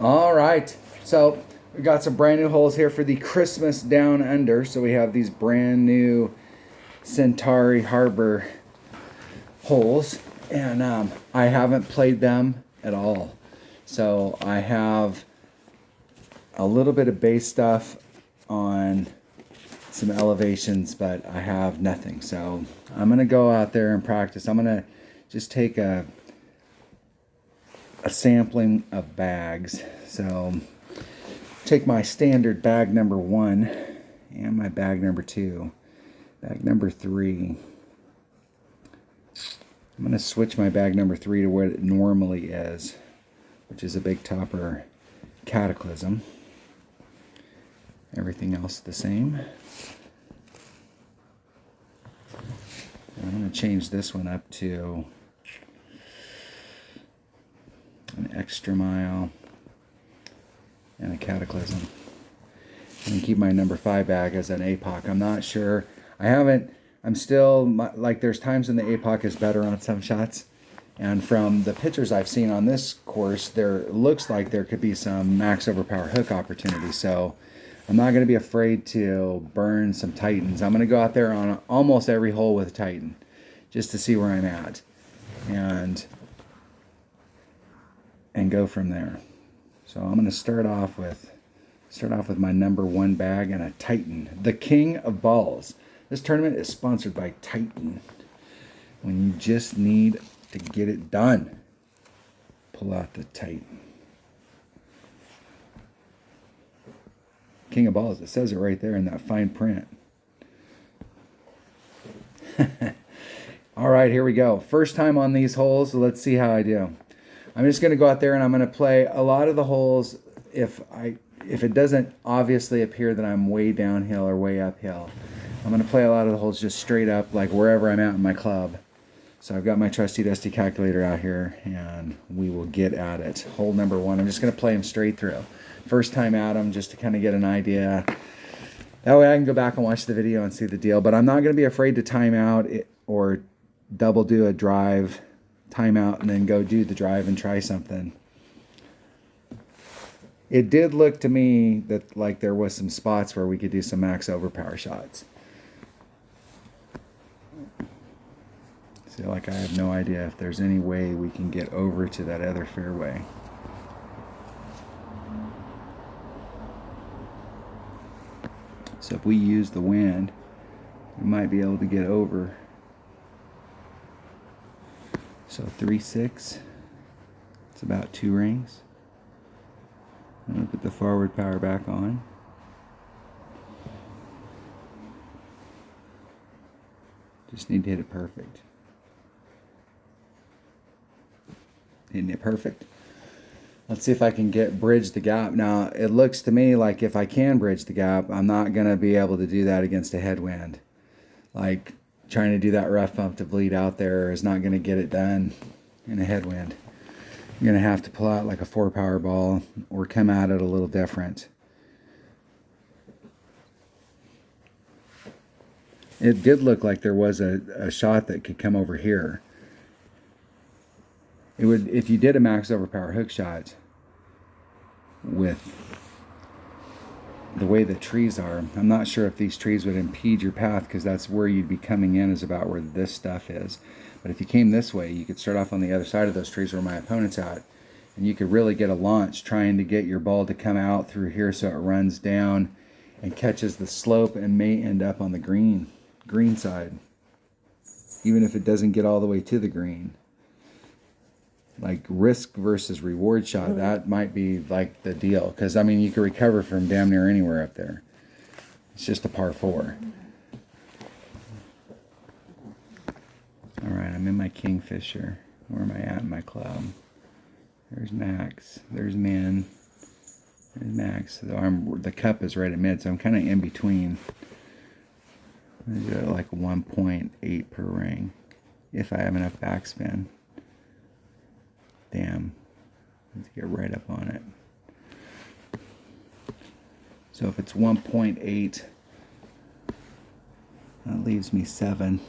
All right. So we got some brand new holes here for the Christmas Down Under. So we have these brand new Centauri Harbor holes, and I haven't played them at all. So I have a little bit of base stuff on some elevations, but I have nothing. So I'm gonna go out there and practice. I'm gonna just take a sampling of bags. So take my standard bag number 1 and my bag number 2. Bag number 3. I'm going to switch my bag number 3 to what it normally is, which is a Big Topper Cataclysm. Everything else the same. I'm going to change this one up to an Extra Mile and a Cataclysm. And keep my number 5 bag as an APOC. I'm not sure. I'm still, like, there's times when the APOC is better on some shots. And from the pictures I've seen on this course, there looks like there could be some max overpower hook opportunity. So I'm not going to be afraid to burn some Titans. I'm going to go out there on almost every hole with a Titan just to see where I'm at. And go from there. So I'm going to start off with my number 1 bag and a Titan, the King of Balls. This tournament is sponsored by Titan. When you just need to get it done, pull out the Titan. King of Balls. It says it right there in that fine print. All right, here we go. First time on these holes, so let's see how I do. I'm just going to go out there and I'm going to play a lot of the holes. If it doesn't obviously appear that I'm way downhill or way uphill, I'm going to play a lot of the holes just straight up, like wherever I'm at in my club. So I've got my trusty dusty calculator out here, and we will get at it. Hole number 1, I'm just going to play them straight through. First time at them, just to kind of get an idea. That way I can go back and watch the video and see the deal. But I'm not going to be afraid to time out or double do a drive, time out, and then go do the drive and try something. It did look to me that like there was some spots where we could do some max overpower shots. So like I have no idea if there's any way we can get over to that other fairway. So if we use the wind, we might be able to get over. So 3-6, it's about 2 rings. I'm going to put the forward power back on. Just need to hit it perfect. Hitting it perfect. Let's see if I can bridge the gap. Now, it looks to me like if I can bridge the gap, I'm not going to be able to do that against a headwind. Like, trying to do that rough bump to bleed out there is not going to get it done in a headwind. You're going to have to pull out like a 4 power ball or come at it a little different. It did look like there was a shot that could come over here. It would, if you did a max overpower hook shot with the way the trees are. I'm not sure if these trees would impede your path, because that's where you'd be coming in, is about where this stuff is. But if you came this way, you could start off on the other side of those trees where my opponent's at, and you could really get a launch trying to get your ball to come out through here so it runs down and catches the slope and may end up on the green side, even if it doesn't get all the way to the green. Like risk versus reward shot, that might be like the deal, because I mean you can recover from damn near anywhere up there. It's just a par 4. All right, I'm in my Kingfisher. Where am I at in my club? There's max. There's min. There's max. So the cup is right at mid, so I'm kind of in between. I got like 1.8 per ring if I have enough backspin. Damn, let's get right up on it. So if it's 1.8, that leaves me 7.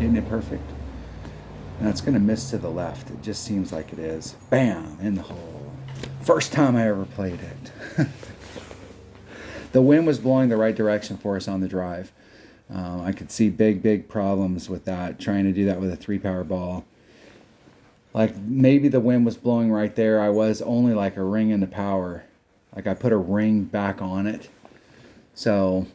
Getting it perfect. Now it's going to miss to the left. It just seems like it is. Bam! In the hole. First time I ever played it. The wind was blowing the right direction for us on the drive. I could see big problems with that, trying to do that with a 3-power ball. Like maybe the wind was blowing right there. I was only like a ring into power. Like I put a ring back on it. So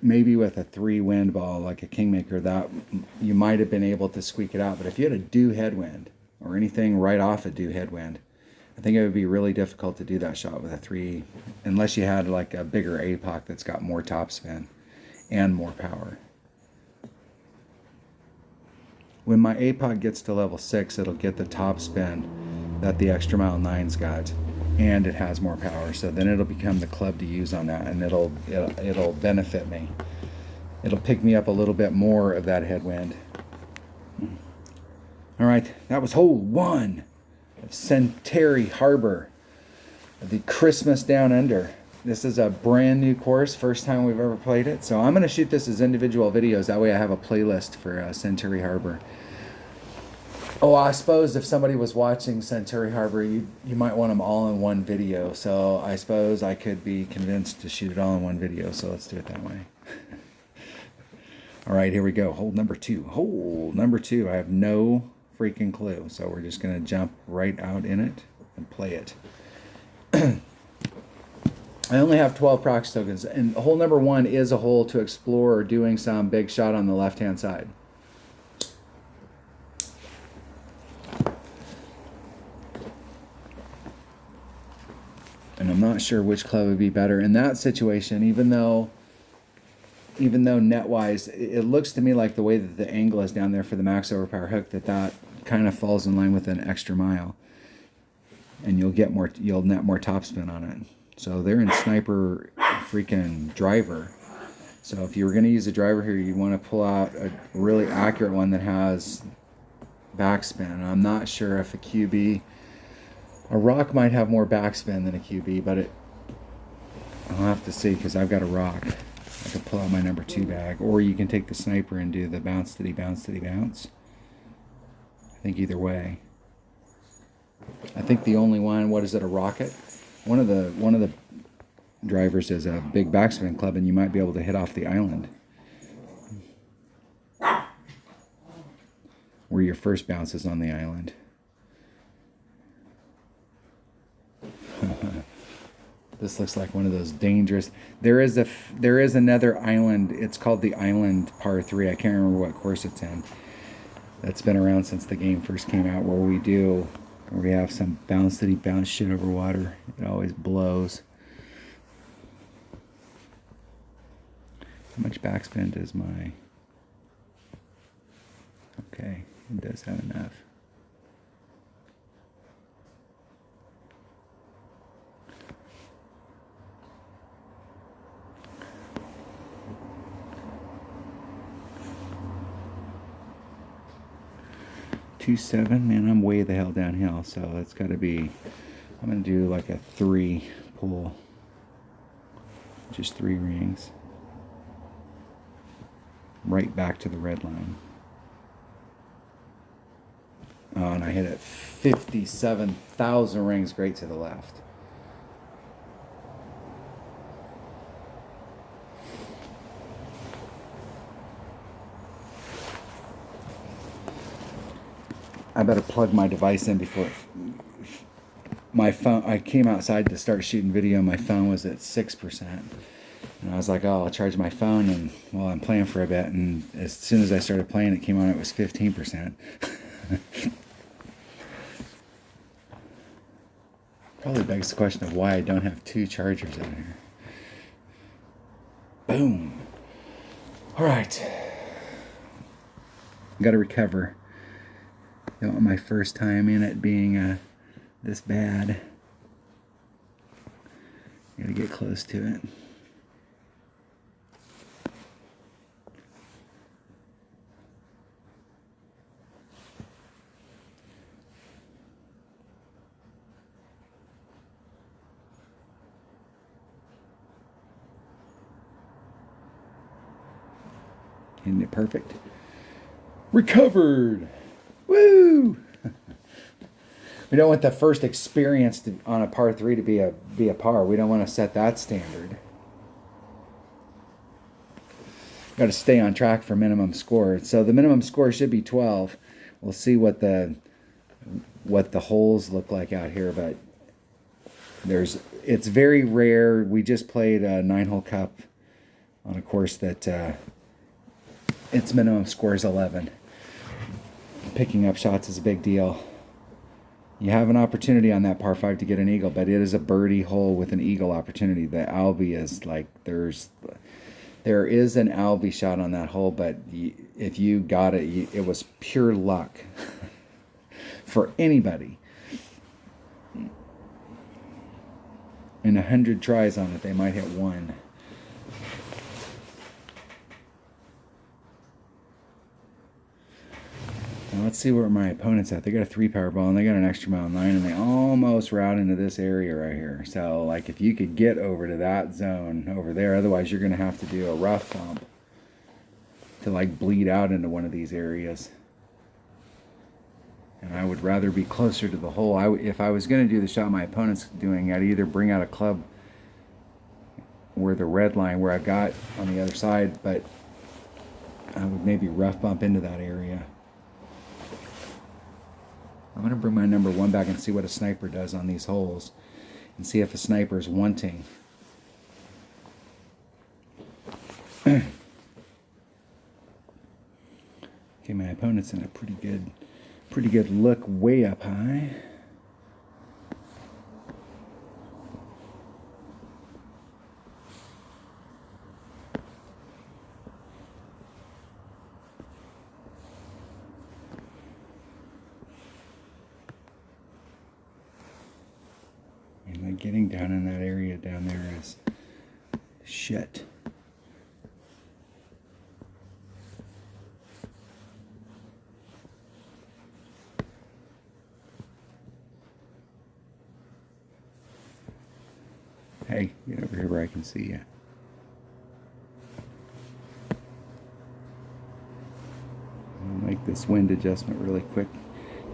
maybe with a 3 wind ball, like a Kingmaker, that you might have been able to squeak it out. But if you had a due headwind or anything right off a due headwind, I think it would be really difficult to do that shot with a 3, unless you had like a bigger APOC that's got more topspin and more power. When my APOC gets to level 6, it'll get the topspin that the Extra Mile 9's got, and it has more power. So then it'll become the club to use on that, and it'll benefit me. It'll pick me up a little bit more of that headwind. All right, that was hole 1 of Centauri Harbor, the Christmas Down Under. This is a brand new course, first time we've ever played it. So I'm going to shoot this as individual videos. That way I have a playlist for Centauri Harbor. Oh, I suppose if somebody was watching Centauri Harbor, you might want them all in one video. So I suppose I could be convinced to shoot it all in one video. So let's do it that way. All right, here we go. Hole number 2. Hole number 2. I have no freaking clue. So we're just going to jump right out in it and play it. I only have 12 prox tokens, and hole number 1 is a hole to explore doing some big shot on the left-hand side. And I'm not sure which club would be better in that situation, even though net-wise, it looks to me like the way that the angle is down there for the max overpower hook, that kind of falls in line with an Extra Mile. And you'll net more topspin on it. So they're in sniper freaking driver. So if you were going to use a driver here, you want to pull out a really accurate one that has backspin. And I'm not sure if a rock might have more backspin than a QB, but I'll have to see, because I've got a rock. I can pull out my number 2 bag, or you can take the sniper and do the bounce diddy bounce diddy bounce. I think either way. I think the only one, what is it, a rocket? One of the drivers is a big backspin club, and you might be able to hit off the island where your first bounce is on the island. This looks like one of those dangerous. There is another island. It's called the Island Par 3. I can't remember what course it's in. That's been around since the game first came out, where we have some bounce shit over water. It always blows. How much backspin does my... Okay, it does have enough. Man, I'm way the hell downhill, so it's got to be, I'm going to do like a 3 pull, just 3 rings, right back to the red line. Oh, and I hit it 57,000 rings great to the left. I better plug my device in before my phone. I came outside to start shooting video. My phone was at 6%, and I was like, "Oh, I'll charge my phone." And well, I'm playing for a bit, and as soon as I started playing, it came on. It was 15%. Probably begs the question of why I don't have 2 chargers out here. Boom. All right. Got to recover. Don't want my first time in it being this bad. Gotta get close to it. Isn't it perfect? Recovered. Woo! We don't want the first experience on a par 3 to be a par. We don't want to set that standard. Got to stay on track for minimum score. So the minimum score should be 12. We'll see what the holes look like out here, but it's very rare. We just played a 9-hole cup on a course that its minimum score is 11. Picking up shots is a big deal. You have an opportunity on that par 5 to get an eagle, but it is a birdie hole with an eagle opportunity. The Albie is like, there is an Albie shot on that hole, but if you got it, it was pure luck for anybody. In 100 tries on it, they might hit one. Now let's see where my opponent's at. They got a 3-power ball and they got an extra mile 9, and they almost route into this area right here. So like if you could get over to that zone over there, otherwise you're going to have to do a rough bump to like bleed out into one of these areas. And I would rather be closer to the hole. If I was going to do the shot my opponent's doing, I'd either bring out a club where the red line where I got on the other side, but I would maybe rough bump into that area. I'm going to bring my number 1 back and see what a sniper does on these holes and see if a sniper is wanting. Okay, my opponent's in a pretty good look way up high. And like getting down in that area down there is shit. Hey, get over here where I can see you. I'll make this wind adjustment really quick.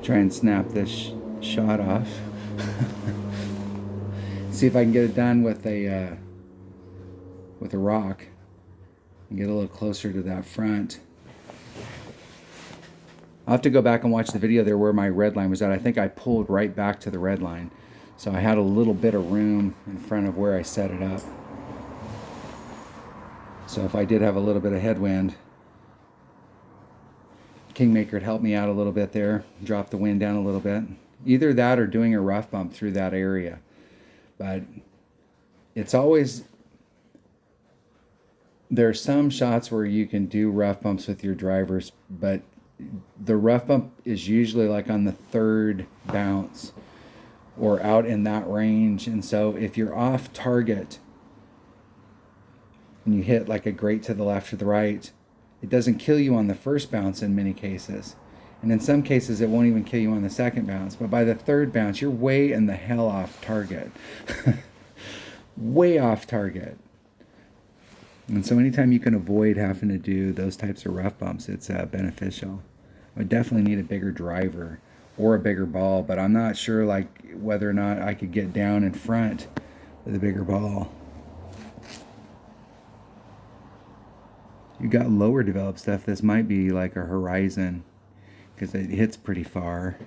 Try and snap this shot off. See if I can get it done with a rock and get a little closer to that front. I'll have to go back and watch the video there where my red line was at. I think I pulled right back to the red line. So I had a little bit of room in front of where I set it up. So if I did have a little bit of headwind, Kingmaker would help me out a little bit there, drop the wind down a little bit. Either that or doing a rough bump through that area. But it's always, there are some shots where you can do rough bumps with your drivers, but the rough bump is usually like on the 3rd bounce or out in that range. And so if you're off target and you hit like a great to the left or the right, it doesn't kill you on the 1st bounce in many cases. And in some cases, it won't even kill you on the 2nd bounce. But by the 3rd bounce, you're way in the hell off target. Way off target. And so anytime you can avoid having to do those types of rough bumps, it's beneficial. I would definitely need a bigger driver or a bigger ball, but I'm not sure like whether or not I could get down in front with a bigger ball. You got lower developed stuff. This might be like a Horizon because it hits pretty far.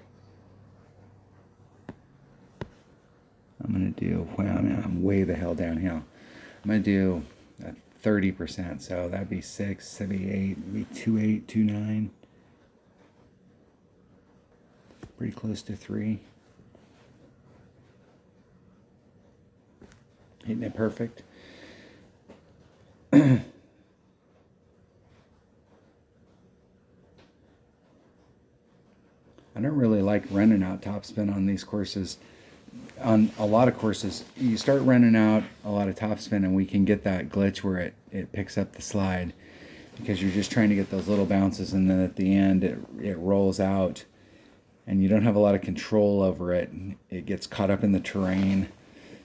I'm going to do, well, I'm way the hell downhill. I'm going to do a 30%, so that'd be 6, that'd be 8, that'd be 2.8, 2.9. Pretty close to 3. Hitting it perfect. I don't really like running out topspin on these courses. On a lot of courses, you start running out a lot of topspin and we can get that glitch where it picks up the slide because you're just trying to get those little bounces, and then at the end it rolls out and you don't have a lot of control over it. It gets caught up in the terrain.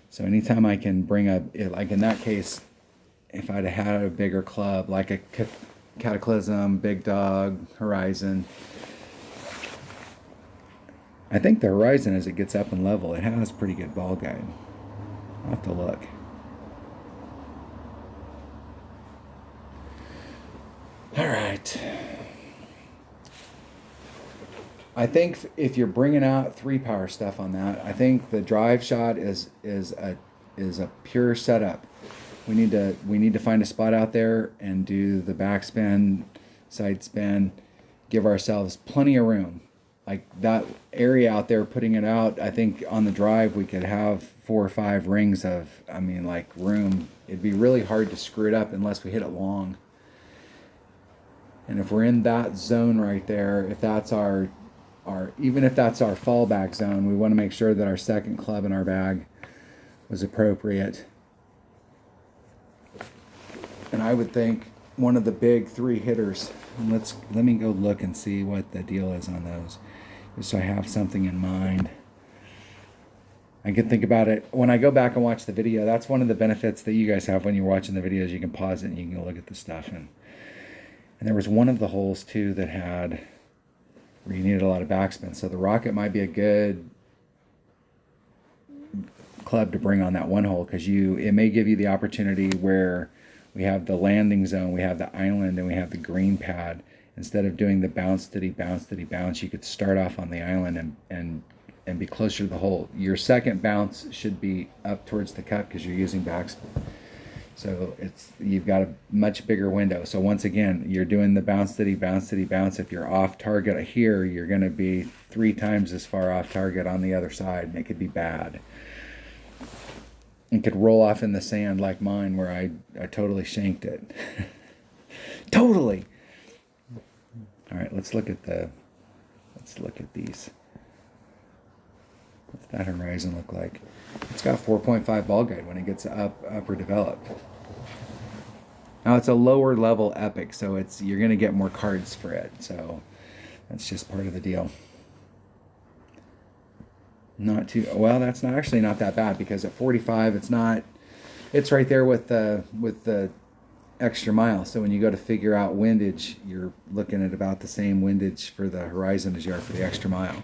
So anytime I can bring like in that case, if I'd had a bigger club, like Cataclysm, Big Dog, Horizon. I think the Horizon, as it gets up in level, it has pretty good ball guide. I'll have to look. All right. I think if you're bringing out 3-power stuff on that, I think the drive shot is a pure setup. We need to find a spot out there and do the backspin, side spin, give ourselves plenty of room. Like that area out there, putting it out, I think on the drive we could have 4 or 5 rings of, I mean, like room. It'd be really hard to screw it up unless we hit it long. And if we're in that zone right there, if that's our even if that's our fallback zone, we want to make sure that our second club in our bag was appropriate. And I would think one of the big 3 hitters, and let me go look and see what the deal is on those, just so I have something in mind. I can think about it when I go back and watch the video. That's one of the benefits that you guys have when you're watching the videos. You can pause it and you can go look at the stuff. And there was one of the holes too that had where you needed a lot of backspin. So the Rocket might be a good club to bring on that one hole, because it may give you the opportunity where we have the landing zone, we have the island, and we have the green pad. Instead of doing the bounce, diddy, bounce, diddy, bounce, you could start off on the island and be closer to the hole. Your second bounce should be up towards the cup because you're using backspin. So you've got a much bigger window. So once again, you're doing the bounce, diddy, bounce, diddy, bounce. If you're off target here, you're going to be 3 times as far off target on the other side, and it could be bad. It could roll off in the sand like mine, where I totally shanked it. Totally. All right, let's look at these. What's that Horizon look like? It's got 4.5 ball guide when it gets upper developed. Now it's a lower level Epic, so you're going to get more cards for it. So that's just part of the deal. Not too well. That's not actually not that bad, because at 45, it's right there with the extra mile. So when you go to figure out windage, you're looking at about the same windage for the Horizon as you are for the extra mile.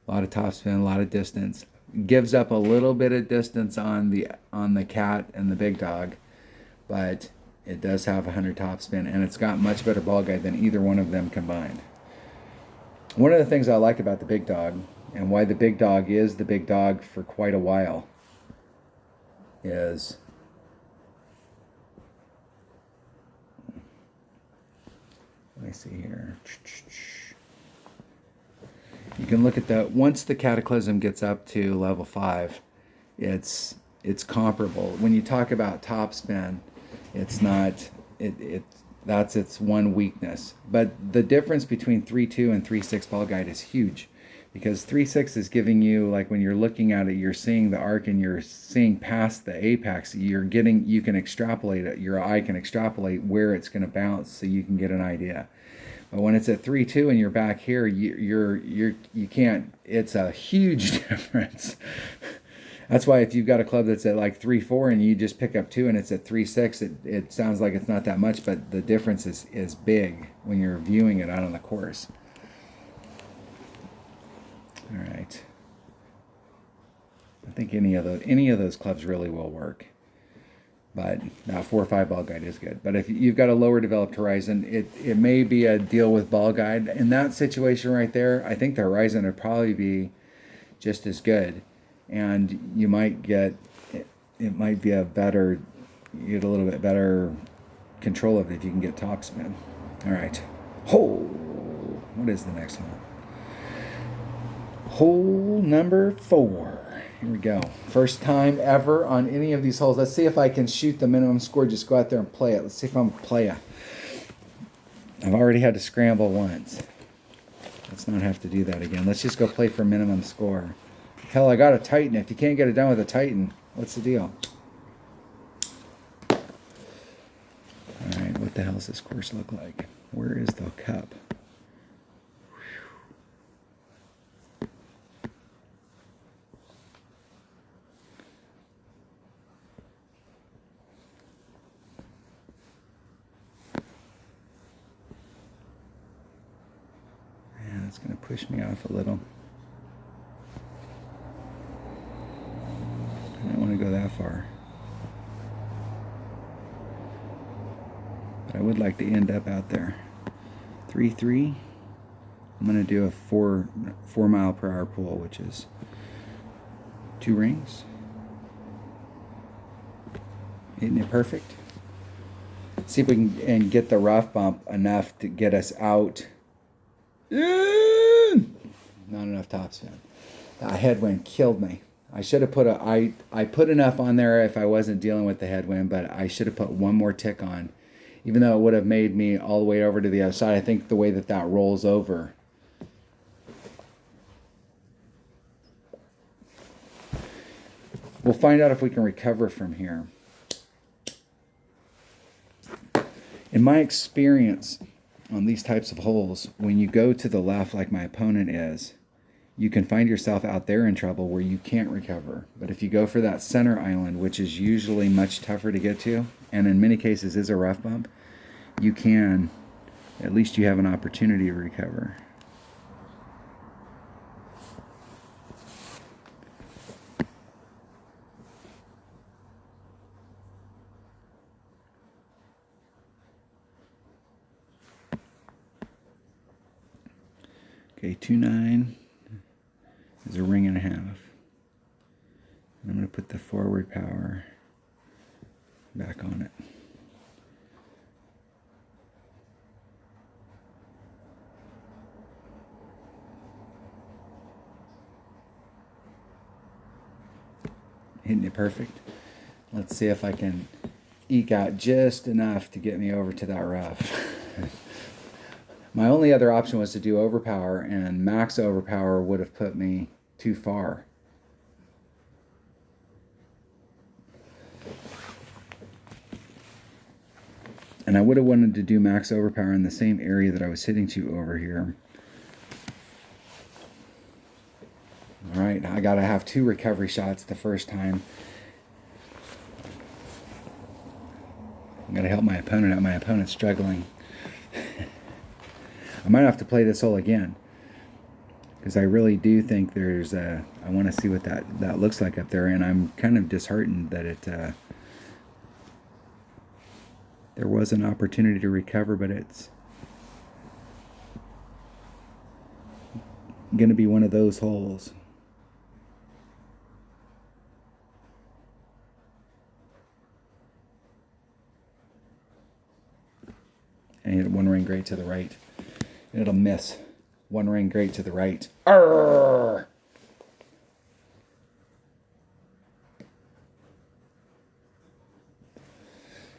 A lot of topspin, a lot of distance. Gives up a little bit of distance on the Cat and the Big Dog, but it does have 100 topspin, and it's got much better ball guide than either one of them combined. One of the things I like about the Big Dog, and why the Big Dog is the Big Dog for quite a while, is let me see here. You can look at once the Cataclysm gets up to level 5, it's comparable. When you talk about topspin, it's not that's its one weakness. But the difference between 3.2 and 3.6 ball guide is huge, because 3.6 is giving you, like when you're looking at it, you're seeing the arc and you're seeing past the apex. You can extrapolate it. Your eye can extrapolate where it's going to bounce, so you can get an idea. But when it's at 3.2 and you're back here, you can't. It's a huge difference. That's why if you've got a club that's at like 3.4 and you just pick up 2 and it's at 3.6, it sounds like it's not that much, but the difference is big when you're viewing it out on the course. All right. I think any of those clubs really will work. But now 4 or 5 ball guide is good. But if you've got a lower developed Horizon, it may be a deal with ball guide. In that situation right there, I think the Horizon would probably be just as good. And you might get, it might be you get a little bit better control of it if you can get topspin. All right. What is the next hole? Hole number 4. Here we go. First time ever on any of these holes. Let's see if I can shoot the minimum score. Just go out there and play it. Let's see if I'm a player. I've already had to scramble once. Let's not have to do that again. Let's just go play for minimum score. Hell, I got a Titan. If you can't get it done with a Titan, what's the deal? All right, what the hell does this course look like? Where is the cup? It's going to push me off a little. I don't want to go that far. But I would like to end up out there. 3-3. I'm going to do a 4 mile per hour pull, which is 2 rings. Hitting it perfect. See if we can get the rough bump enough to get us out. Not enough topspin. That headwind killed me. I should have put I put enough on there if I wasn't dealing with the headwind, but I should have put one more tick on, even though it would have made me all the way over to the other side. I think the way that rolls over. We'll find out if we can recover from here. In my experience on these types of holes, when you go to the left like my opponent is, you can find yourself out there in trouble where you can't recover. But if you go for that center island, which is usually much tougher to get to, and in many cases is a rough bump, you can, at least you have an opportunity to recover. Okay, 2-9 is a ring and a half. And I'm going to put the forward power back on it. Hitting it perfect. Let's see if I can eke out just enough to get me over to that rough. My only other option was to do overpower, and max overpower would have put me too far. And I would have wanted to do max overpower in the same area that I was hitting to over here. All right, I got to have 2 recovery shots the first time. I'm going to help my opponent out. My opponent's struggling. I might have to play this hole again, because I really do think there's I want to see what that looks like up there, and I'm kind of disheartened that it there was an opportunity to recover, but it's going to be one of those holes. And hit 1 ring great to the right. And it'll miss. 1 ring great to the right. Arrgh!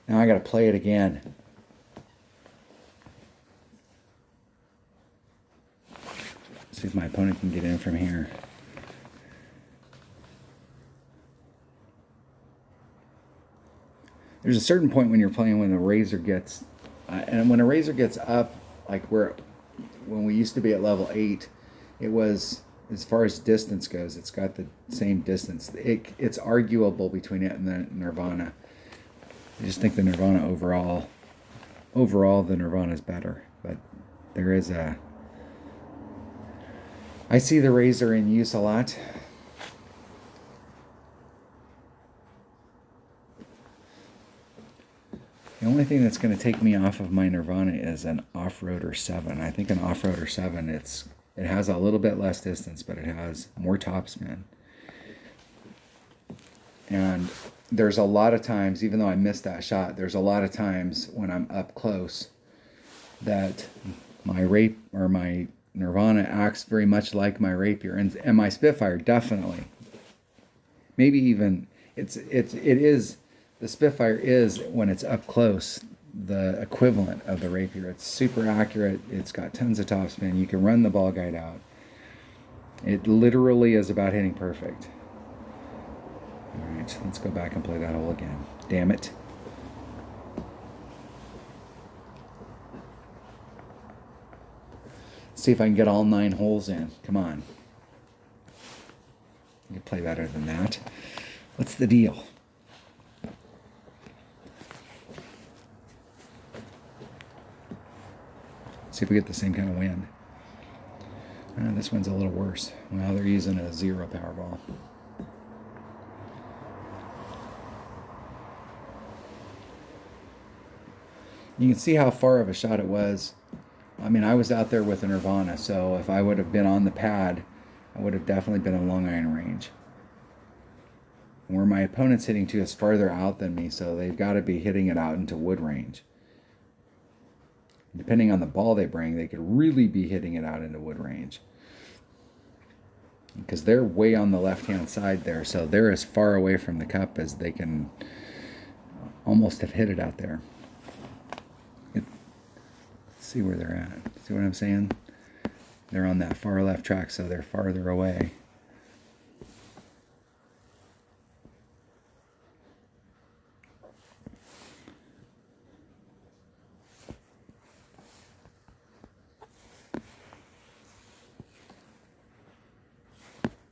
Now I got to play it again. See if my opponent can get in from here. There's a certain point when you're playing when the razor gets, and when a razor gets up, like when we used to be at level 8, it was, as far as distance goes, it's got the same distance. It's arguable between it and the Nirvana. I just think the Nirvana overall the Nirvana is better, but there is I see the razor in use a lot. The only thing that's going to take me off of my Nirvana is an Off-Roader 7. I think an Off-Roader 7, it has a little bit less distance, but it has more topspin. And there's a lot of times, even though I missed that shot, there's a lot of times when I'm up close that my my Nirvana acts very much like my rapier, and my Spitfire definitely. Maybe even the Spitfire is, when it's up close, the equivalent of the rapier. It's super accurate. It's got tons of topspin. You can run the ball guide out. It literally is about hitting perfect. All right, let's go back and play that hole again. Damn it. See if I can get all 9 holes in. Come on. You can play better than that. What's the deal? See if we get the same kind of wind. This one's a little worse. Well, they're using a 0 power ball. You can see how far of a shot it was. I mean, I was out there with a Nirvana, so if I would have been on the pad, I would have definitely been in long iron range. Where my opponent's hitting to is farther out than me, so they've got to be hitting it out into wood range. Depending on the ball they bring, they could really be hitting it out into wood range. Because they're way on the left-hand side there, so they're as far away from the cup as they can almost have hit it out there. Let's see where they're at. See what I'm saying? They're on that far left track, so they're farther away.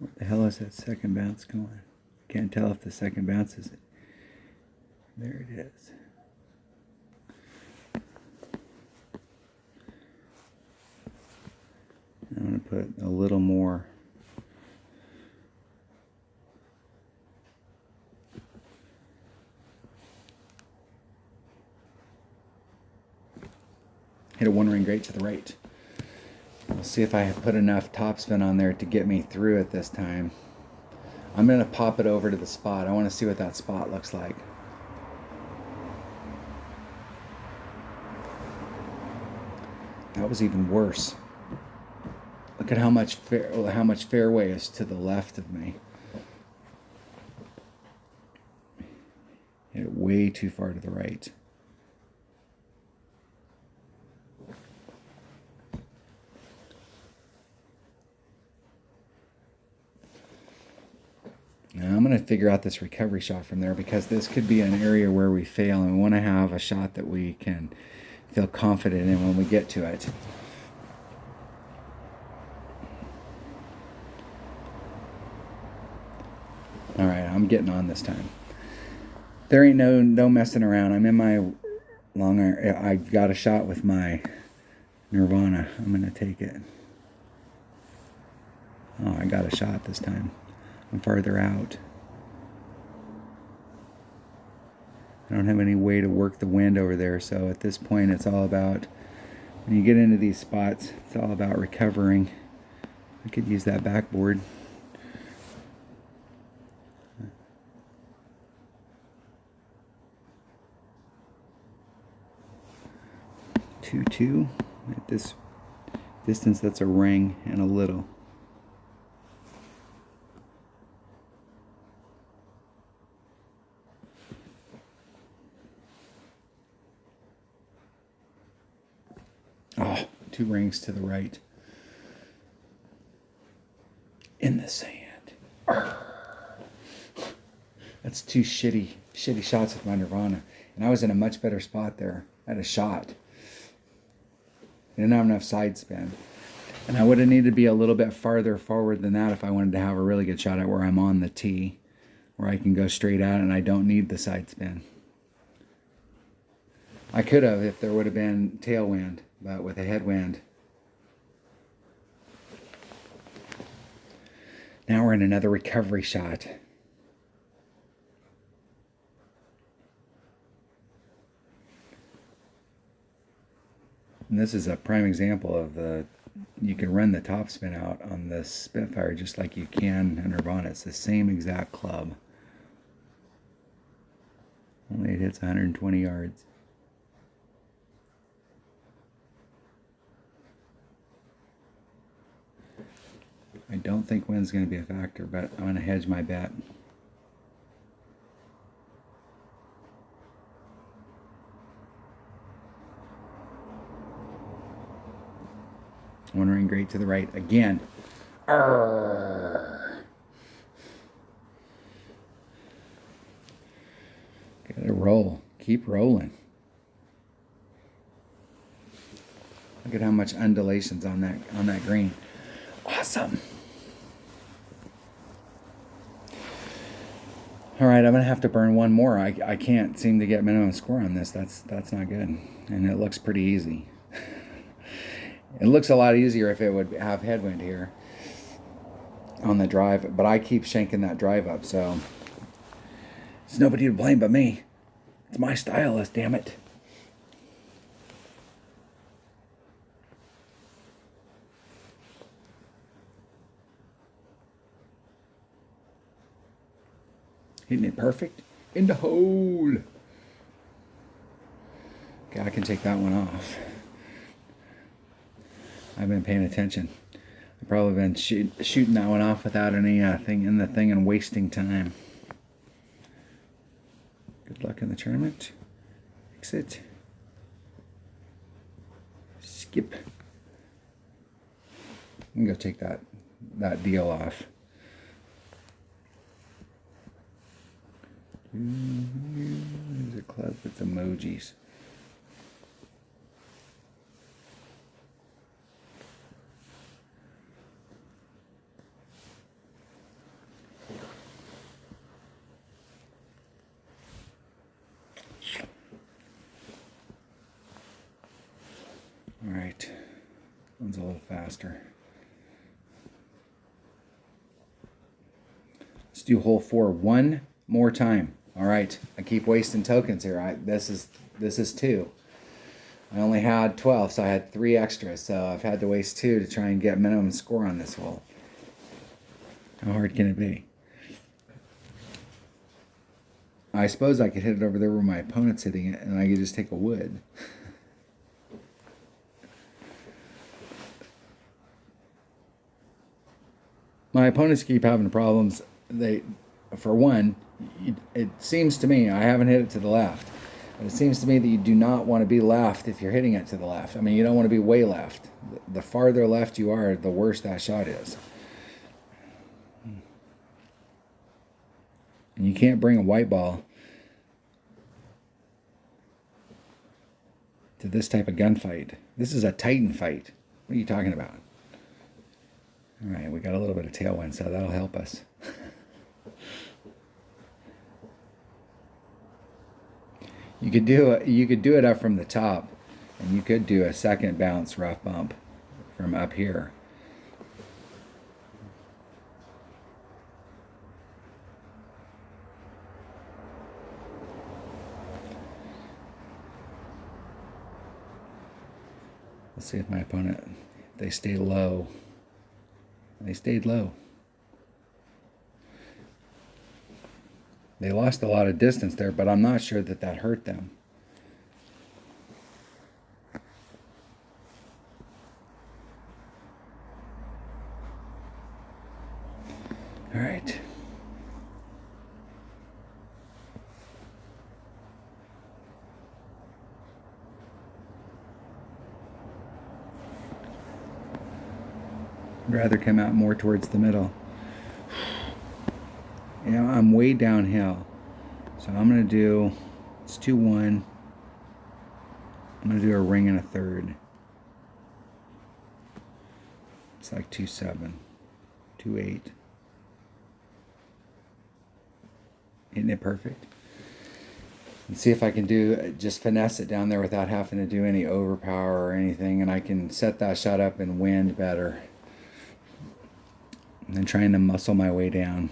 What the hell is that second bounce going? Can't tell if the second bounce is it. There it is. I'm going to put a little more. Hit a one ring great to the right. We'll see if I put enough topspin on there to get me through it this time. I'm going to pop it over to the spot. I want to see what that spot looks like. That was even worse. Look at how much fairway is to the left of me. Hit it way too far to the right. Now I'm going to figure out this recovery shot from there, because this could be an area where we fail, and we want to have a shot that we can feel confident in when we get to it. All right, I'm getting on this time. There ain't no messing around. I'm in my long iron. I got a shot with my Nirvana. I'm going to take it. Oh, I got a shot this time. I'm farther out. I don't have any way to work the wind over there, so at this point it's all about, when you get into these spots, it's all about recovering. I could use that backboard. Two. At this distance, that's a ring and a little. Oh, 2 rings to the right. In the sand. Arrgh. That's 2 shitty shots with my Nirvana. And I was in a much better spot there. I had a shot. I didn't have enough side spin. And I would have needed to be a little bit farther forward than that if I wanted to have a really good shot at where I'm on the tee, where I can go straight out and I don't need the side spin. I could have if there would have been tailwind, but with a headwind. Now we're in another recovery shot. And this is a prime example of you can run the topspin out on this Spitfire just like you can in Nirvana. It's the same exact club. Only it hits 120 yards. I don't think wind's going to be a factor, but I'm going to hedge my bet. One ring great to the right again. Arrgh. Gotta roll. Keep rolling. Look at how much undulation's on that green. Awesome. All right, I'm gonna have to burn one more. I can't seem to get minimum score on this. That's not good, and it looks pretty easy. It looks a lot easier if it would have headwind here on the drive, but I keep shanking that drive up, so it's nobody to blame but me. It's my stylus, damn it. Hitting it perfect in the hole. Okay, I can take that one off. I've been paying attention. I've probably been shooting that one off without any thing in the thing and wasting time. Good luck in the tournament. Exit. Skip. I'm gonna go take that deal off. There's a club with emojis. All right, one's a little faster. Let's do hole 4 one more time. All right, I keep wasting tokens here. This is 2. I only had 12, so I had 3 extras. So I've had to waste 2 to try and get minimum score on this hole. How hard can it be? I suppose I could hit it over there where my opponent's hitting it, and I could just take a wood. My opponents keep having problems. For one, it seems to me, I haven't hit it to the left, but it seems to me that you do not want to be left if you're hitting it to the left. I mean, you don't want to be way left. The farther left you are, the worse that shot is. And you can't bring a white ball to this type of gunfight. This is a Titan fight. What are you talking about? All right, we got a little bit of tailwind, so that'll help us. You could do it up from the top, and you could do a second bounce rough bump from up here. Let's see if my opponent, if they stay low. They stayed low. They lost a lot of distance there, but I'm not sure that hurt them. All right. I'd rather come out more towards the middle. You know, I'm way downhill. So I'm going to do, it's 2-1. I'm going to do a ring and a third. It's like 2-7, 2-8. Isn't it perfect? And see if I can do, just finesse it down there without having to do any overpower or anything. And I can set that shot up in wind better. And then trying to muscle my way down.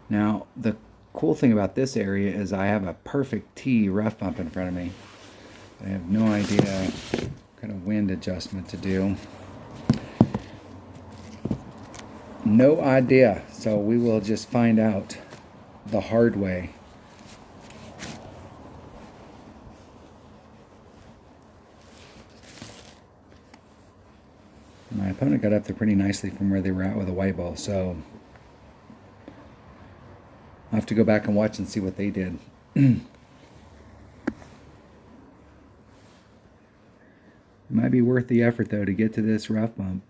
Now, the cool thing about this area is I have a perfect T rough bump in front of me. I have no idea what kind of wind adjustment to do. No idea. So we will just find out the hard way. My opponent got up there pretty nicely from where they were at with a white ball, so I'll have to go back and watch and see what they did. It might be worth the effort, though, to get to this rough bump.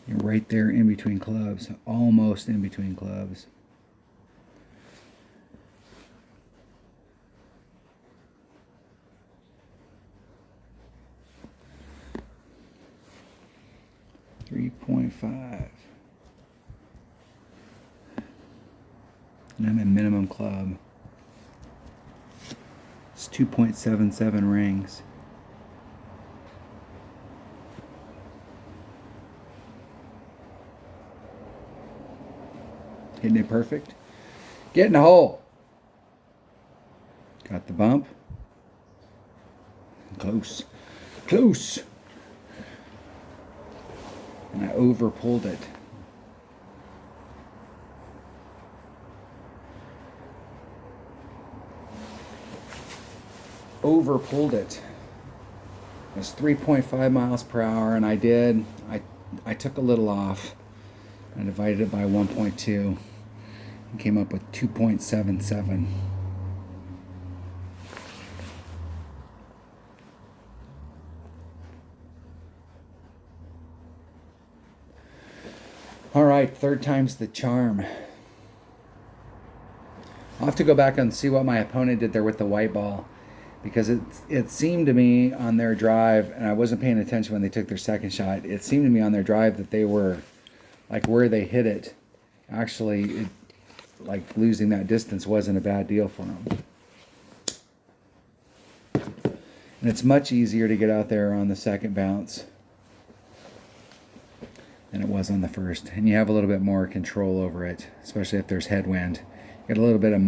You're right there in between clubs, almost in between clubs. .5. And I'm at minimum club. It's 2.77 rings. Hitting it perfect. Get in the hole. Got the bump. Close. Close. And I over pulled it. Over pulled it. It was 3.5 miles per hour, and I took a little off. I divided it by 1.2 and came up with 2.77. All right, third time's the charm. I'll have to go back and see what my opponent did there with the white ball, because it seemed to me on their drive, and I wasn't paying attention when they took their second shot, it seemed to me on their drive that they were, like where they hit it, actually, like losing that distance wasn't a bad deal for them. And it's much easier to get out there on the second bounce than it was on the first. And you have a little bit more control over it, especially if there's headwind. You get a little bit of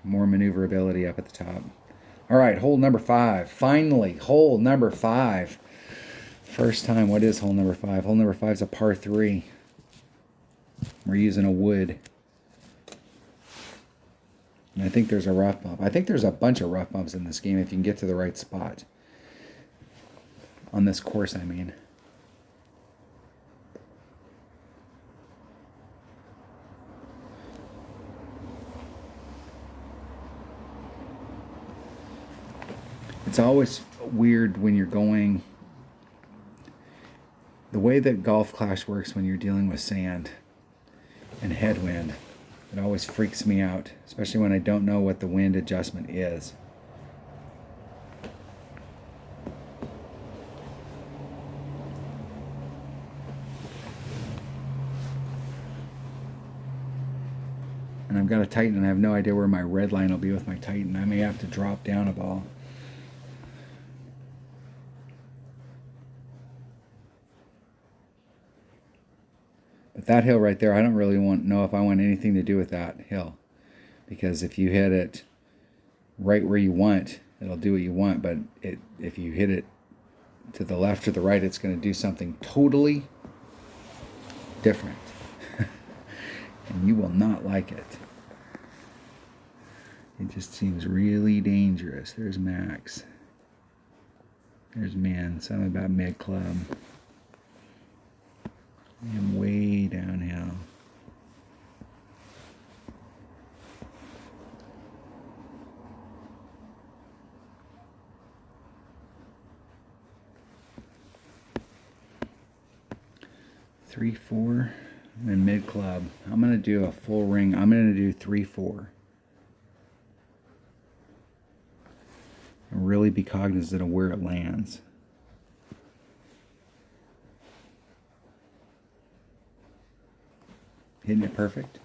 more maneuverability up at the top. All right, hole number 5. Finally, hole number 5. First time, what is hole number 5? Hole number 5 is a par 3. We're using a wood. And I think there's a rough bump. I think there's a bunch of rough bumps in this game if you can get to the right spot. On this course, I mean. It's always weird when you're going, the way that Golf Clash works when you're dealing with sand and headwind. It always freaks me out, especially when I don't know what the wind adjustment is. And I've got a Titan, and I have no idea where my red line will be with my Titan. I may have to drop down a ball. But that hill right there, I don't really know if I want anything to do with that hill. Because if you hit it right where you want, it'll do what you want. But if you hit it to the left or the right, it's going to do something totally different. And you will not like it. It just seems really dangerous. There's Max. There's Min. Something about mid-club. I am way downhill. Three, 4, and mid club. I'm going to do a full ring. I'm going to do 3, 4. And really be cognizant of where it lands. Hitting it perfect.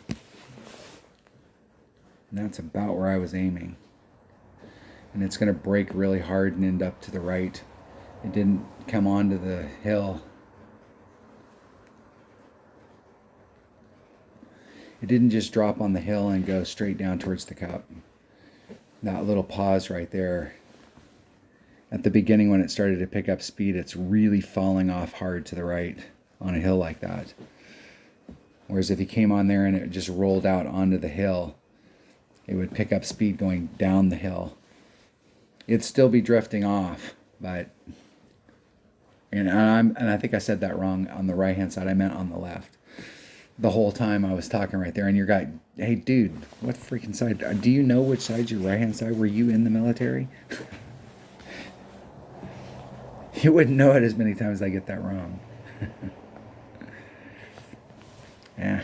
And that's about where I was aiming. And it's going to break really hard and end up to the right. It didn't come onto the hill. It didn't just drop on the hill and go straight down towards the cup. That little pause right there. At the beginning when it started to pick up speed, it's really falling off hard to the right on a hill like that. Whereas if he came on there and it just rolled out onto the hill, it would pick up speed going down the hill. It'd still be drifting off, but and I think I said that wrong on the right hand side. I meant on the left. The whole time I was talking right there, and your guy, hey dude, what freaking side? Do you know which side's your right hand side? Were you in the military? You wouldn't know it as many times as I get that wrong. Yeah.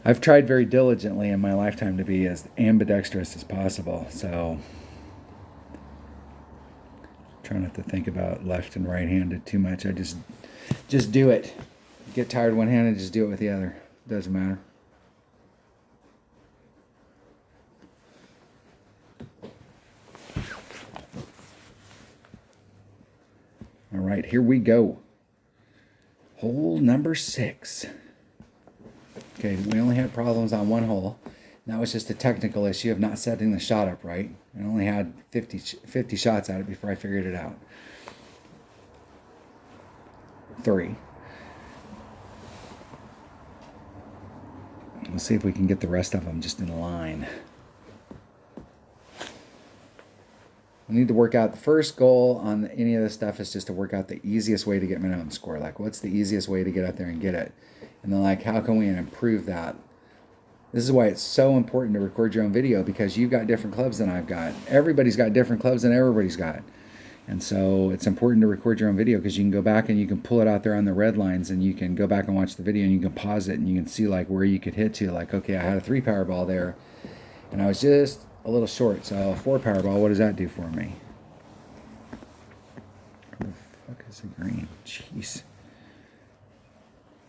I've tried very diligently in my lifetime to be as ambidextrous as possible, so try not to think about left and right-handed too much. I just do it. Get tired one-handed, just do it with the other. Doesn't matter. All right, here we go. Hole number 6. Okay, we only had problems on one hole. And that was just a technical issue of not setting the shot up right. I only had 50 shots at it before I figured it out. 3. We'll see if we can get the rest of them just in line. We need to work out, the first goal on any of this stuff is just to work out the easiest way to get minimum score. Like, what's the easiest way to get out there and get it? And then, like, how can we improve that? This is why it's so important to record your own video, because you've got different clubs than I've got. Everybody's got different clubs than everybody's got. And so it's important to record your own video, because you can go back and you can pull it out there on the red lines, and you can go back and watch the video and you can pause it and you can see like where you could hit to. Like, okay, I had a 3 power ball there and I was just a little short. So a 4 power ball, what does that do for me? Where the fuck is the green? Jeez.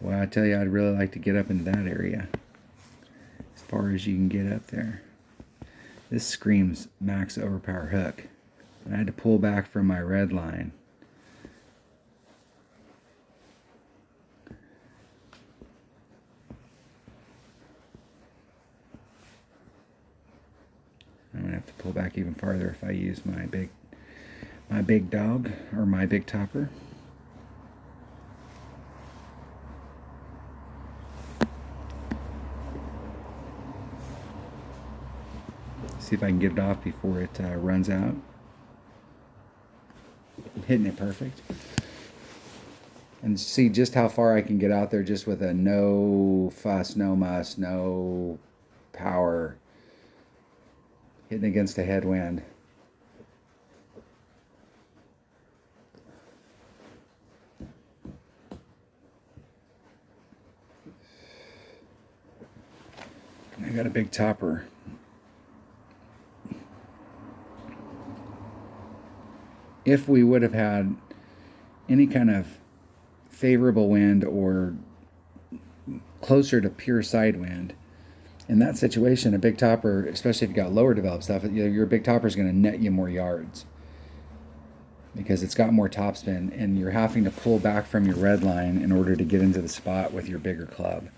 Well, I tell you, I'd really like to get up into that area. As far as you can get up there. This screams max overpower hook. I had to pull back from my red line. I'm gonna have to pull back even farther if I use my big dog or my big topper. See if I can get it off before it runs out. I'm hitting it perfect. And see just how far I can get out there just with a no fuss, no muss, no power, hitting against a headwind. I got a big topper. If we would have had any kind of favorable wind or closer to pure side wind, in that situation, a big topper, especially if you got lower developed stuff, your big topper is going to net you more yards because it's got more topspin, and you're having to pull back from your red line in order to get into the spot with your bigger club.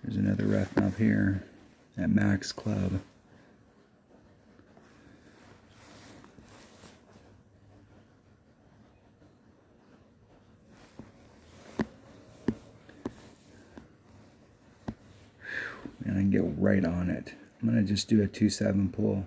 There's another rough knob here at Max Club. And I can get right on it. I'm going to just do a 2-7 pull.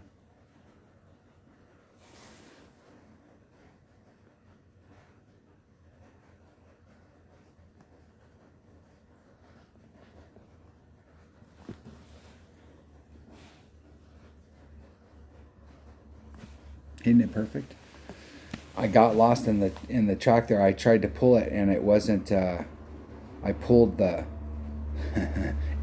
Hitting it perfect. I got lost in the track there. I tried to pull it and it wasn't. I pulled the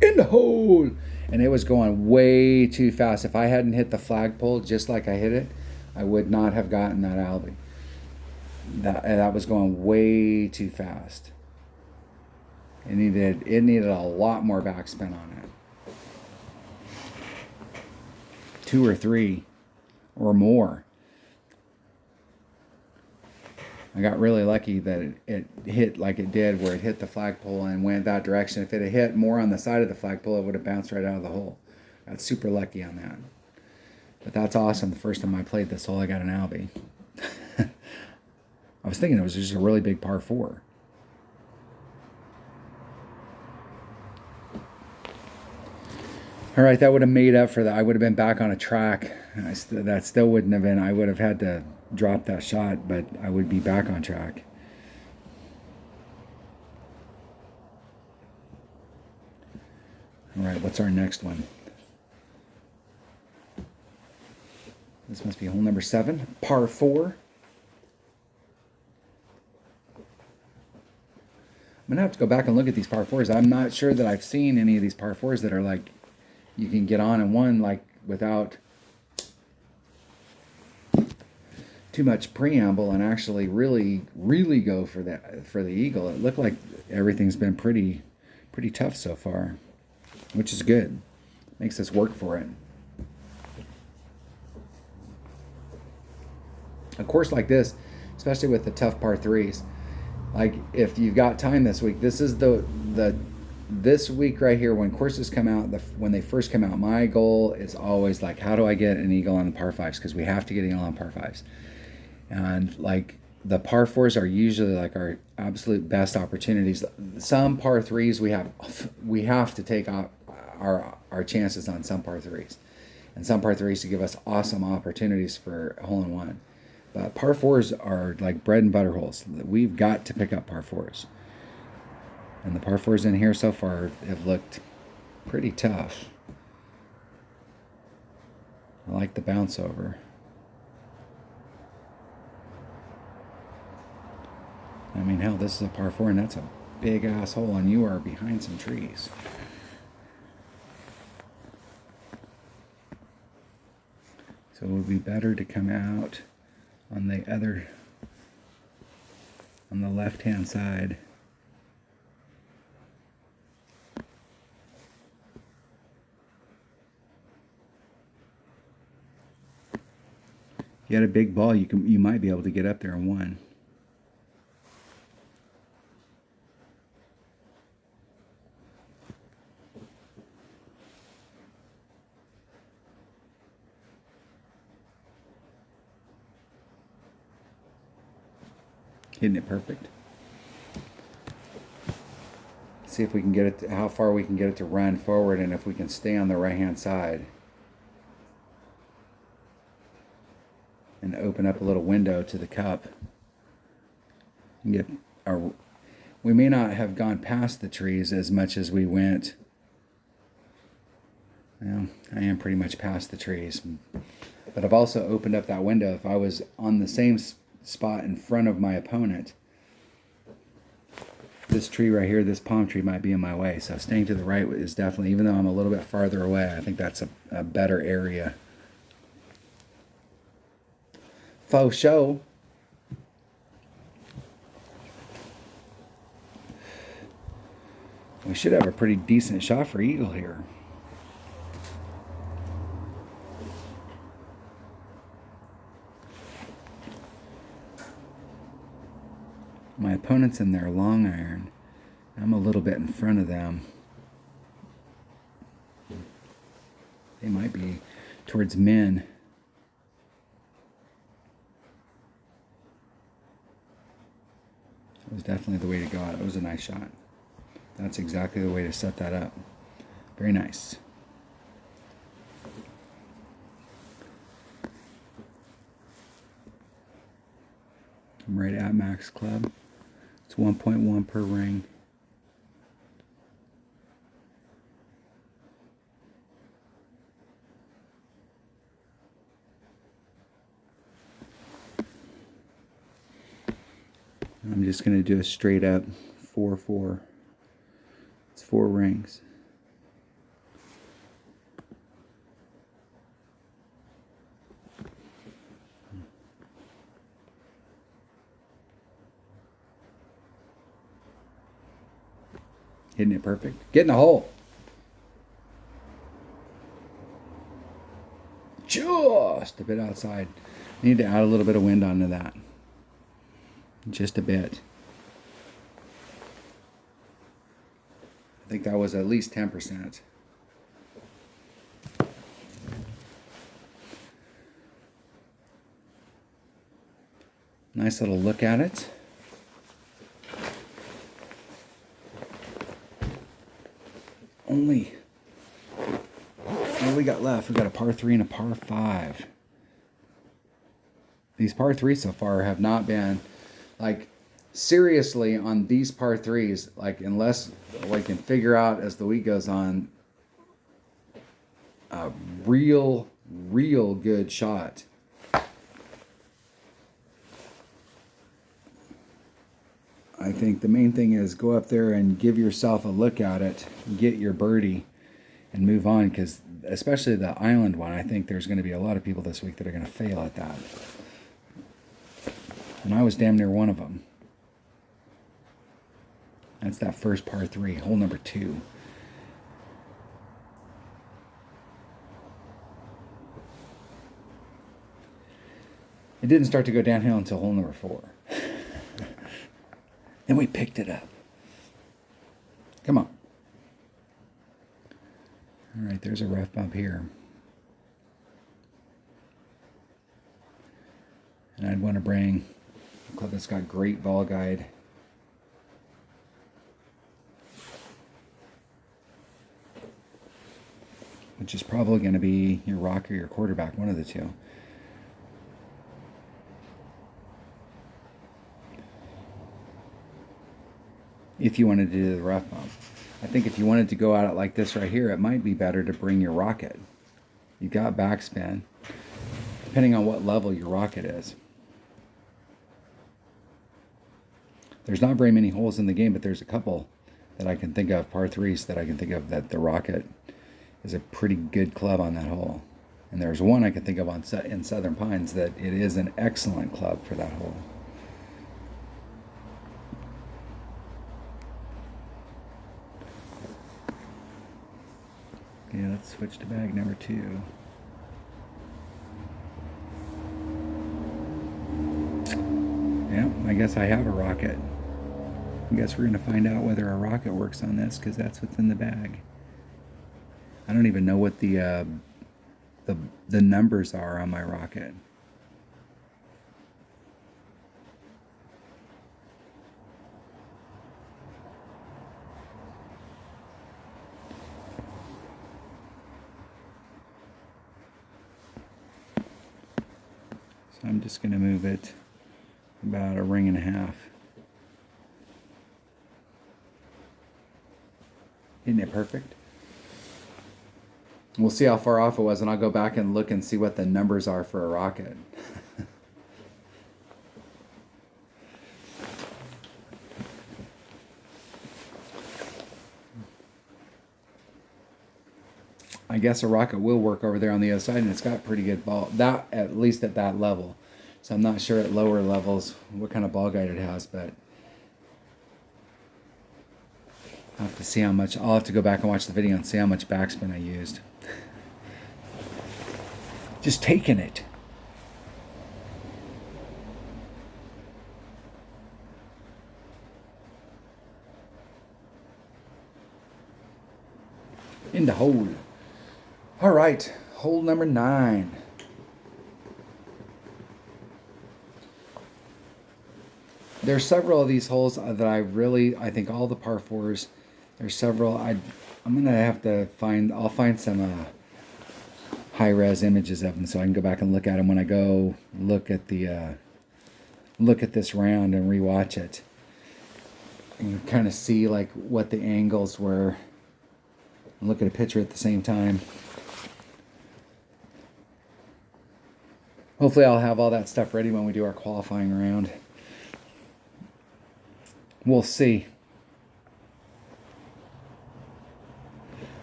in the hole, and it was going way too fast. If I hadn't hit the flagpole just like I hit it, I would not have gotten that Albie. That was going way too fast. It needed a lot more backspin on it. 2 or 3 or more. I got really lucky that it hit like it did, where it hit the flagpole and went that direction. If it had hit more on the side of the flagpole, it would have bounced right out of the hole. Got super lucky on that. But that's awesome. The first time I played this hole, I got an Albie. I was thinking it was just a really big par 4. All right, that would have made up for that. I would have been back on a track. That still wouldn't have been. I would have had to drop that shot, but I would be back on track. All right, what's our next one? This must be hole number 7, par 4. I'm gonna have to go back and look at these par 4s. I'm not sure that I've seen any of these par 4s that are like you can get on in one like without too much preamble and actually really go for the eagle. It looked like everything's been pretty pretty tough so far, which is good. Makes us work for it. A course like this, especially with the tough par threes, like if you've got time this week, this is this week right here when courses come out, when they first come out, my goal is always like, how do I get an eagle on the par fives? Because we have to get an eagle on par fives. And like the par fours are usually like our absolute best opportunities. Some par threes we have to take our chances on some par threes, and some par threes to give us awesome opportunities for a hole in one. But par fours are like bread and butter holes. We've got to pick up par fours. And the par fours in here so far have looked pretty tough. I like the bounce over. I mean, hell, this is a par four, and that's a big ass hole, and you are behind some trees. So it would be better to come out on the left-hand side. If you had a big ball, you might be able to get up there in one. Hitting it perfect. See if we can get it how far we can get it to run forward, and if we can stay on the right hand side and open up a little window to the cup. We may not have gone past the trees as much as we went. Well, I am pretty much past the trees, but I've also opened up that window. If I was on the same spot in front of my opponent, this tree right here, this palm tree, might be in my way. So staying to the right is definitely, even though I'm a little bit farther away, I think that's a better area. Faux show. We should have a pretty decent shot for eagle here. My opponent's in their long iron. I'm a little bit in front of them. They might be towards min. That was definitely the way to go out. It was a nice shot. That's exactly the way to set that up. Very nice. I'm right at max club. It's 1.1 per ring. I'm just going to do a straight up 4-4. It's 4 rings. Hitting it perfect. Get in the hole. Just a bit outside. Need to add a little bit of wind onto that. Just a bit. I think that was at least 10%. Nice little look at it. What we got left? We got a par 3 and a par 5. These par 3s so far have not been, like, seriously, on these par 3s, like, unless we can figure out as the week goes on a real good shot. I think the main thing is go up there and give yourself a look at it, get your birdie, and move on, because especially the island one, I think there's going to be a lot of people this week that are going to fail at that. And I was damn near one of them. That's that first par 3, hole number 2. It didn't start to go downhill until hole number 4. Then we picked it up. Come on. All right, there's a rough bump here. And I'd want to bring a club that's got great ball guide. Which is probably going to be your rock or your quarterback, one of the two. If you wanted to do the rough bump. I think if you wanted to go at it like this right here, it might be better to bring your rocket. You've got backspin, depending on what level your rocket is. There's not very many holes in the game, but there's a couple that I can think of, par 3s, that I can think of that the rocket is a pretty good club on that hole. And there's one I can think of in Southern Pines that it is an excellent club for that hole. Okay, let's switch to bag number 2. Yeah, I guess I have a rocket. I guess we're going to find out whether a rocket works on this, because that's what's in the bag. I don't even know what the numbers are on my rocket. So I'm just going to move it about a ring and a half. Isn't it perfect? We'll see how far off it was, and I'll go back and look and see what the numbers are for a rocket. I guess a rocket will work over there on the other side, and it's got pretty good ball. That, at least at that level. So I'm not sure at lower levels what kind of ball guide it has, but I'll have to see how much. I'll have to go back and watch the video and see how much backspin I used. Just taking it. In the hole. All right, hole number 9. There's several of these holes that I think all the par 4s, there's several. I'm going to have to I'll find some high-res images of them so I can go back and look at them when I go look at this round and rewatch it. And you kind of see like what the angles were and look at a picture at the same time. Hopefully I'll have all that stuff ready when we do our qualifying round. We'll see.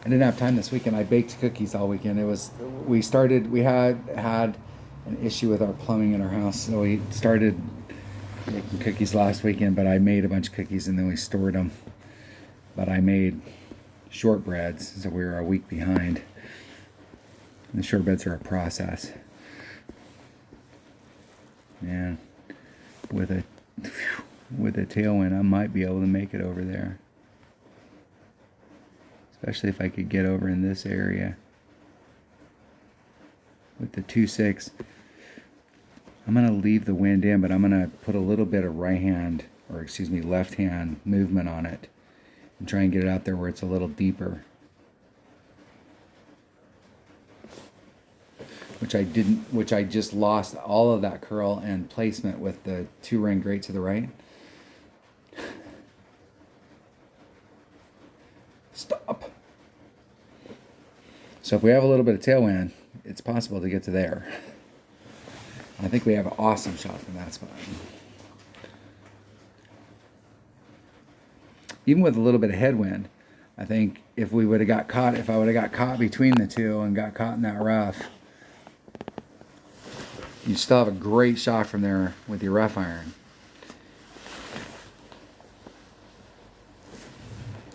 I didn't have time this weekend. I baked cookies all weekend. We had an issue with our plumbing in our house, so we started making cookies last weekend, but I made a bunch of cookies and then we stored them. But I made shortbreads, so we were a week behind. And the shortbreads are a process. And with a tailwind, I might be able to make it over there. Especially if I could get over in this area. With the 2.6, I'm going to leave the wind in, but I'm going to put a little bit of left hand movement on it. And try and get it out there where it's a little deeper. Which I just lost all of that curl and placement with the 2-ring grate to the right. Stop. So if we have a little bit of tailwind, it's possible to get to there. I think we have an awesome shot from that spot. Even with a little bit of headwind, I think if I would have got caught between the two and got caught in that rough, you still have a great shot from there with your rough iron.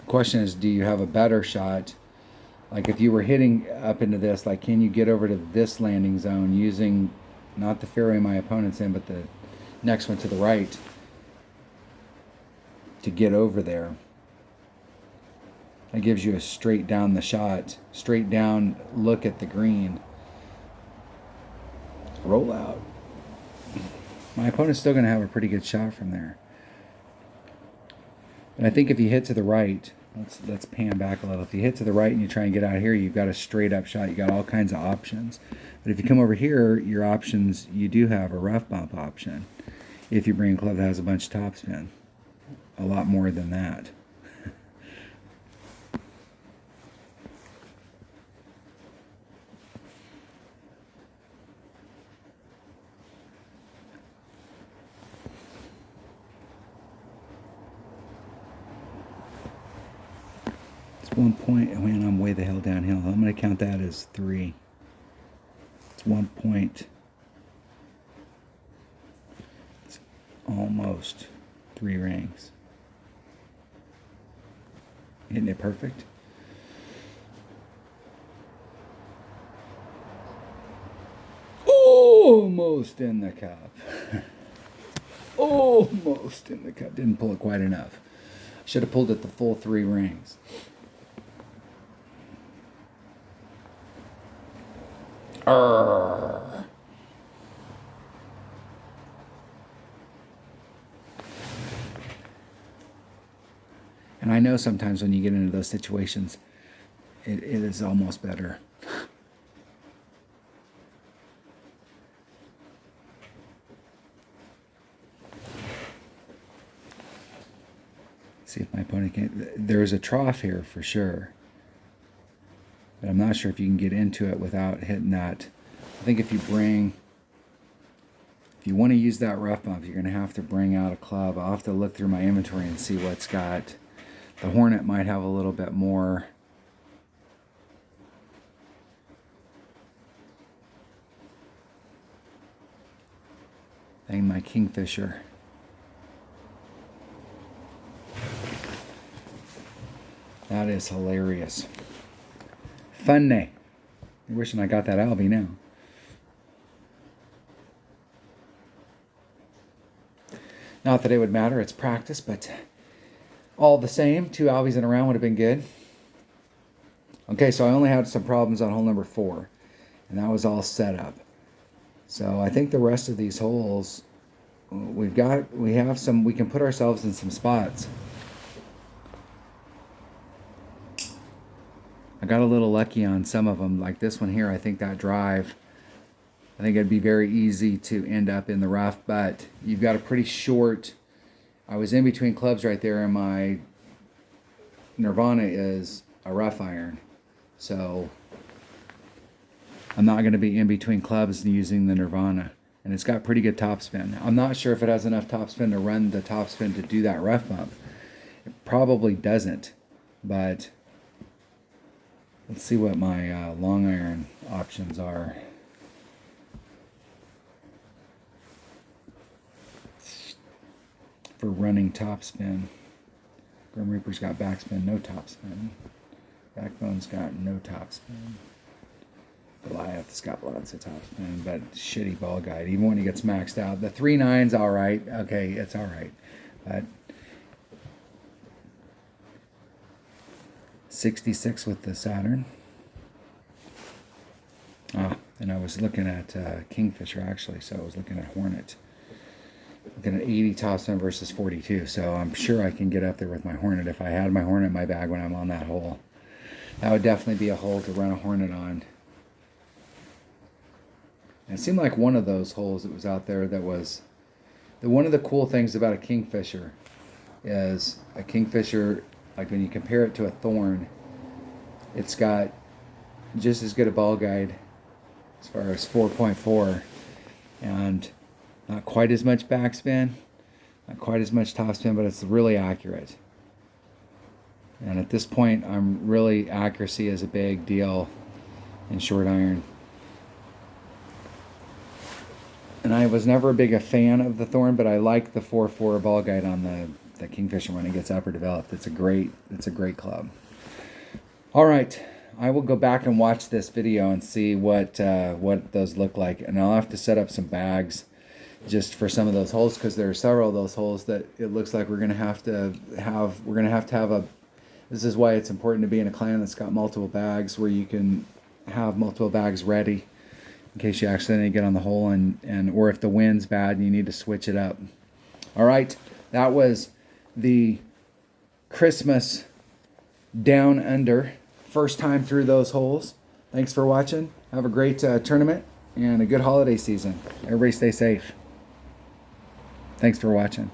Question is, do you have a better shot? Like if you were hitting up into this, like can you get over to this landing zone using not the fairway my opponent's in, but the next one to the right to get over there? That gives you a straight down the shot, straight down look at the green. Roll out. My opponent's still going to have a pretty good shot from there. And I think if you hit to the right, let's pan back a little. If you hit to the right and you try and get out here, you've got a straight up shot. You've got all kinds of options. But if you come over here, your options, you do have a rough bump option. If you bring a club that has a bunch of topspin. A lot more than that. It's 1 point, and when I'm way the hell downhill, I'm going to count that as 3. It's 1 point. It's almost 3 rings. Isn't it perfect? Almost in the cup. Almost in the cup. Didn't pull it quite enough. Should have pulled it the full 3 rings. Arrgh. And I know sometimes when you get into those situations, it is almost better. See if my opponent can. There's a trough here for sure. But I'm not sure if you can get into it without hitting that. I think if you want to use that rough bump, you're going to have to bring out a club. I'll have to look through my inventory and see what's got. The Hornet might have a little bit more. Than my Kingfisher. That is hilarious. Fun day. I'm wishing I got that Albie now. Not that it would matter, it's practice, but all the same, 2 Albies in a round would have been good. Okay, so I only had some problems on hole number 4, and that was all set up. So I think the rest of these holes, we can put ourselves in some spots. I got a little lucky on some of them, like this one here. I think that drive, I think it'd be very easy to end up in the rough, but you've got a pretty short, I was in between clubs right there, and my Nirvana is a rough iron. So I'm not going to be in between clubs using the Nirvana. And it's got pretty good topspin. I'm not sure if it has enough topspin to run the topspin to do that rough bump. It probably doesn't, but let's see what my long iron options are. For running topspin. Grim Reaper's got backspin, no topspin. Backbone's got no topspin. Goliath's got lots of topspin, but shitty ball guide. Even when he gets maxed out. The 3.9's alright. Okay, it's alright. But 66 with the Saturn. And I was looking at Kingfisher actually, so I was looking at Hornet. Looking at 80 topspin versus 42, so I'm sure I can get up there with my Hornet if I had my Hornet in my bag when I'm on that hole. That would definitely be a hole to run a Hornet on. And it seemed like one of those holes that was out there that was... One of the cool things about a Kingfisher is a Kingfisher, like when you compare it to a Thorn, it's got just as good a ball guide as far as 4.4 and not quite as much backspin, not quite as much topspin, but it's really accurate. And at this point, accuracy is a big deal in short iron. And I was never a big fan of the Thorn, but I like the 4.4 ball guide on the Kingfisher when it gets upper developed. It's a great club. All right, I will go back and watch this video and see what those look like, and I'll have to set up some bags just for some of those holes, because there are several of those holes that it looks like we're gonna have to have a. This is why it's important to be in a clan that's got multiple bags, where you can have multiple bags ready in case you accidentally get on the hole, and or if the wind's bad and you need to switch it up. All right, that was the Christmas Down Under. First time through those holes. Thanks for watching. Have a great tournament and a good holiday season. Everybody stay safe. Thanks for watching.